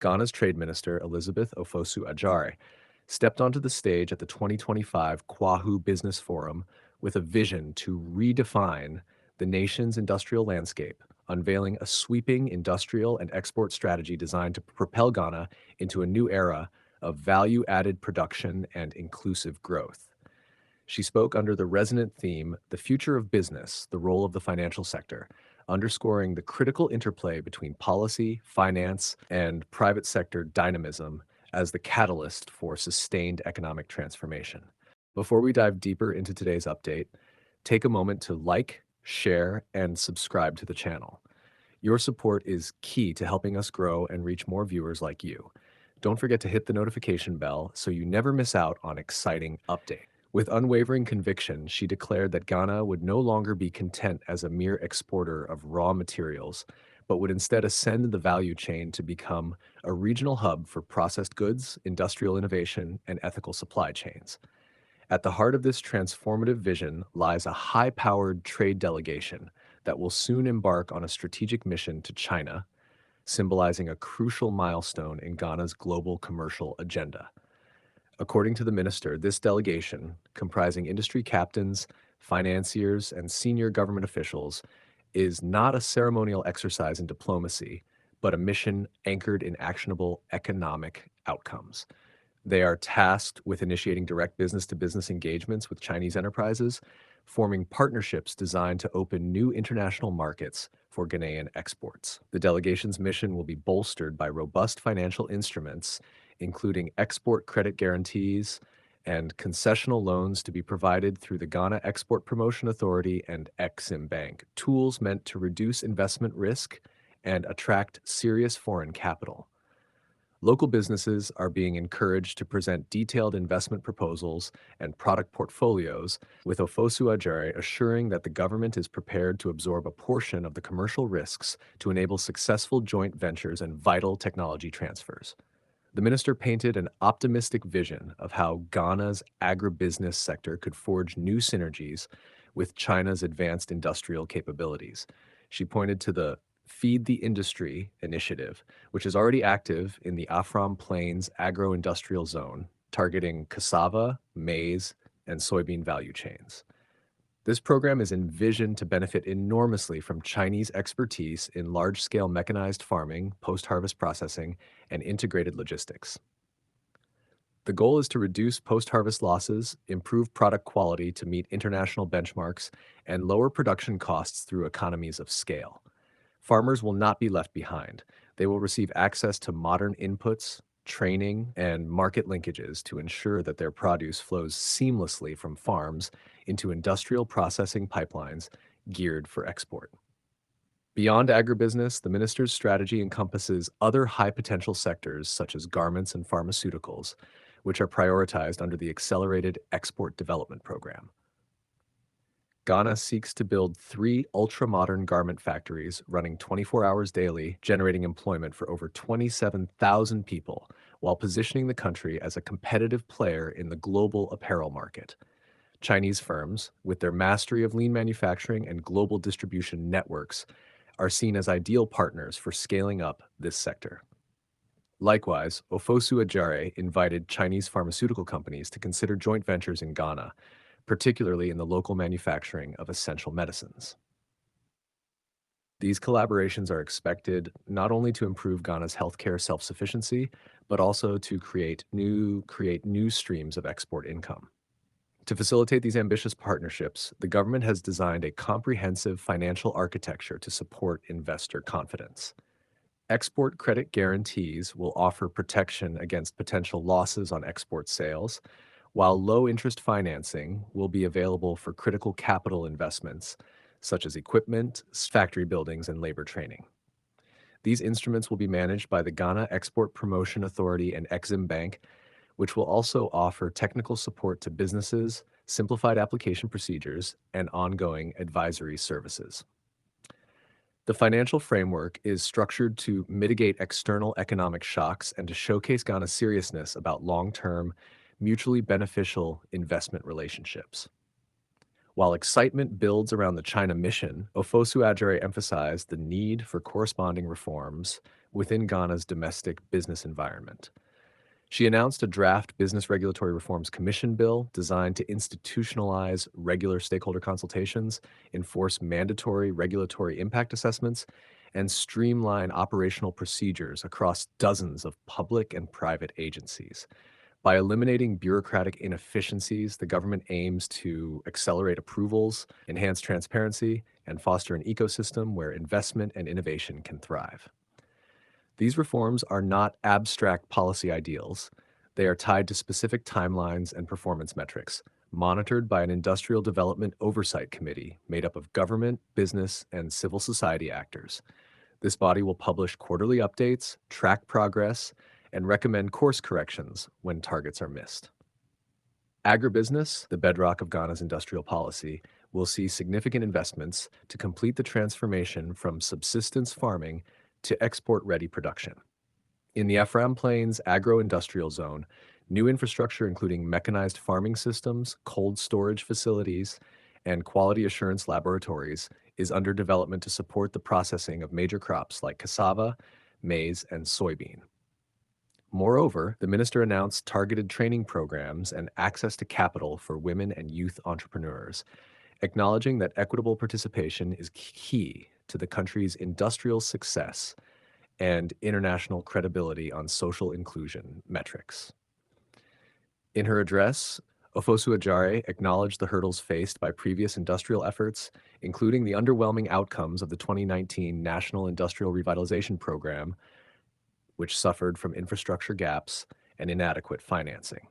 Ghana's Trade Minister Elizabeth Ofosu-Adjare stepped onto the stage at the 2025 Kwahu Business Forum with a vision to redefine the nation's industrial landscape, unveiling a sweeping industrial and export strategy designed to propel Ghana into a new era of value-added production and inclusive growth. She spoke under the resonant theme, The Future of Business, the Role of the Financial Sector, underscoring the critical interplay between policy, finance, and private sector dynamism as the catalyst for sustained economic transformation. Before we dive deeper into today's update, take a moment to like, share, and subscribe to the channel. Your support is key to helping us grow and reach more viewers like you. Don't forget to hit the notification bell so you never miss out on exciting updates. With unwavering conviction, she declared that Ghana would no longer be content as a mere exporter of raw materials, but would instead ascend the value chain to become a regional hub for processed goods, industrial innovation, and ethical supply chains. At the heart of this transformative vision lies a high-powered trade delegation that will soon embark on a strategic mission to China, symbolizing a crucial milestone in Ghana's global commercial agenda. According to the minister, this delegation, comprising industry captains, financiers, and senior government officials, is not a ceremonial exercise in diplomacy, but a mission anchored in actionable economic outcomes. They are tasked with initiating direct business-to-business engagements with Chinese enterprises, forming partnerships designed to open new international markets for Ghanaian exports. The delegation's mission will be bolstered by robust financial instruments, including export credit guarantees and concessional loans to be provided through the Ghana Export Promotion Authority and EXIM Bank, tools meant to reduce investment risk and attract serious foreign capital. Local businesses are being encouraged to present detailed investment proposals and product portfolios, with Ofosu-Adjare assuring that the government is prepared to absorb a portion of the commercial risks to enable successful joint ventures and vital technology transfers. The minister painted an optimistic vision of how Ghana's agribusiness sector could forge new synergies with China's advanced industrial capabilities. She pointed to the Feed the Industry initiative, which is already active in the Afram Plains agro-industrial zone, targeting cassava, maize, and soybean value chains. This program is envisioned to benefit enormously from Chinese expertise in large-scale mechanized farming, post-harvest processing, and integrated logistics. The goal is to reduce post-harvest losses, improve product quality to meet international benchmarks, and lower production costs through economies of scale. Farmers will not be left behind. They will receive access to modern inputs, training, and market linkages to ensure that their produce flows seamlessly from farms into industrial processing pipelines geared for export. Beyond agribusiness, the minister's strategy encompasses other high-potential sectors such as garments and pharmaceuticals, which are prioritized under the Accelerated Export Development Program. Ghana seeks to build 3 ultra-modern garment factories running 24 hours daily, generating employment for over 27,000 people, while positioning the country as a competitive player in the global apparel market. Chinese firms, with their mastery of lean manufacturing and global distribution networks, are seen as ideal partners for scaling up this sector. Likewise, Ofosu-Adjare invited Chinese pharmaceutical companies to consider joint ventures in Ghana, particularly in the local manufacturing of essential medicines. These collaborations are expected not only to improve Ghana's healthcare self-sufficiency, but also to create new streams of export income. To facilitate these ambitious partnerships, the government has designed a comprehensive financial architecture to support investor confidence. Export credit guarantees will offer protection against potential losses on export sales, while low-interest financing will be available for critical capital investments, such as equipment, factory buildings, and labor training. These instruments will be managed by the Ghana Export Promotion Authority and EXIM Bank, which will also offer technical support to businesses, simplified application procedures, and ongoing advisory services. The financial framework is structured to mitigate external economic shocks and to showcase Ghana's seriousness about long-term, mutually beneficial investment relationships. While excitement builds around the China mission, Ofosu-Adjare emphasized the need for corresponding reforms within Ghana's domestic business environment. She announced a draft Business Regulatory Reforms Commission bill designed to institutionalize regular stakeholder consultations, enforce mandatory regulatory impact assessments, and streamline operational procedures across dozens of public and private agencies. By eliminating bureaucratic inefficiencies, the government aims to accelerate approvals, enhance transparency, and foster an ecosystem where investment and innovation can thrive. These reforms are not abstract policy ideals. They are tied to specific timelines and performance metrics, monitored by an industrial development oversight committee made up of government, business, and civil society actors. This body will publish quarterly updates, track progress, and recommend course corrections when targets are missed. Agribusiness, the bedrock of Ghana's industrial policy, will see significant investments to complete the transformation from subsistence farming to export-ready production. In the Ephraim Plains agro-industrial zone, new infrastructure including mechanized farming systems, cold storage facilities, and quality assurance laboratories is under development to support the processing of major crops like cassava, maize, and soybean. Moreover, the minister announced targeted training programs and access to capital for women and youth entrepreneurs, acknowledging that equitable participation is key to the country's industrial success and international credibility on social inclusion metrics. In her address, Ofosu-Adjare acknowledged the hurdles faced by previous industrial efforts, including the underwhelming outcomes of the 2019 National Industrial Revitalization Program, which suffered from infrastructure gaps and inadequate financing.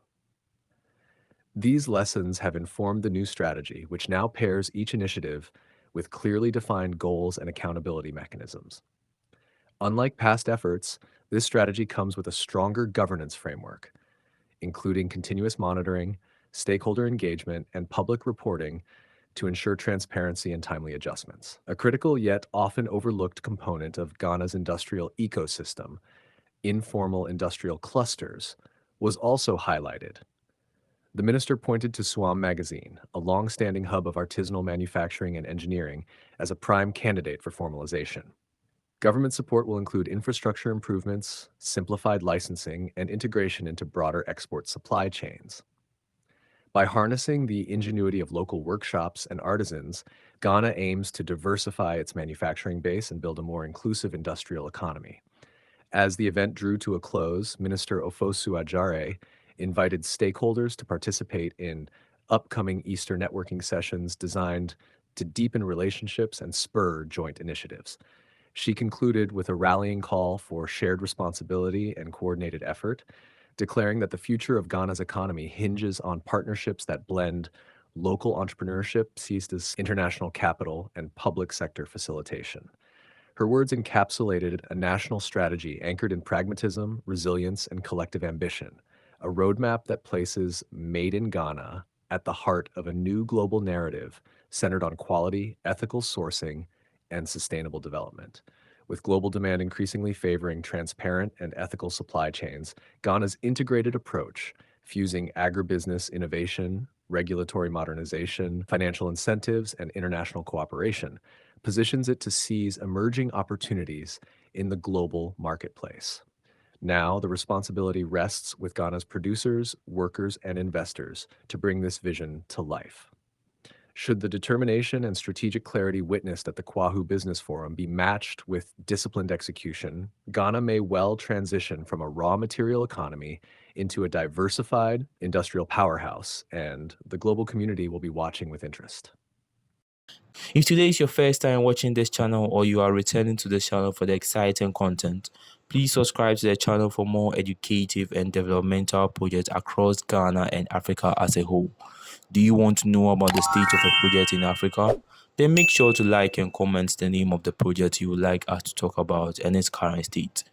These lessons have informed the new strategy, which now pairs each initiative with clearly defined goals and accountability mechanisms. Unlike past efforts, this strategy comes with a stronger governance framework, including continuous monitoring, stakeholder engagement, and public reporting to ensure transparency and timely adjustments. A critical yet often overlooked component of Ghana's industrial ecosystem, informal industrial clusters, was also highlighted. The minister pointed to Swam Magazine, a long-standing hub of artisanal manufacturing and engineering, as a prime candidate for formalization. Government support will include infrastructure improvements, simplified licensing, and integration into broader export supply chains. By harnessing the ingenuity of local workshops and artisans, Ghana aims to diversify its manufacturing base and build a more inclusive industrial economy. As the event drew to a close, Minister Ofosu-Adjare invited stakeholders to participate in upcoming Easter networking sessions designed to deepen relationships and spur joint initiatives. She concluded with a rallying call for shared responsibility and coordinated effort, declaring that the future of Ghana's economy hinges on partnerships that blend local entrepreneurship seized as international capital and public sector facilitation. Her words encapsulated a national strategy anchored in pragmatism, resilience, and collective ambition, a roadmap that places Made in Ghana at the heart of a new global narrative centered on quality, ethical sourcing, and sustainable development. With global demand increasingly favoring transparent and ethical supply chains, Ghana's integrated approach, fusing agribusiness innovation, regulatory modernization, financial incentives, and international cooperation, positions it to seize emerging opportunities in the global marketplace. Now, the responsibility rests with Ghana's producers, workers, and investors to bring this vision to life. Should the determination and strategic clarity witnessed at the Kwahu Business Forum be matched with disciplined execution, Ghana may well transition from a raw material economy into a diversified industrial powerhouse, and the global community will be watching with interest. If today is your first time watching this channel or you are returning to this channel for the exciting content, please subscribe to the channel for more educative and developmental projects across Ghana and Africa as a whole. Do you want to know about the state of a project in Africa? Then make sure to like and comment the name of the project you would like us to talk about and its current state.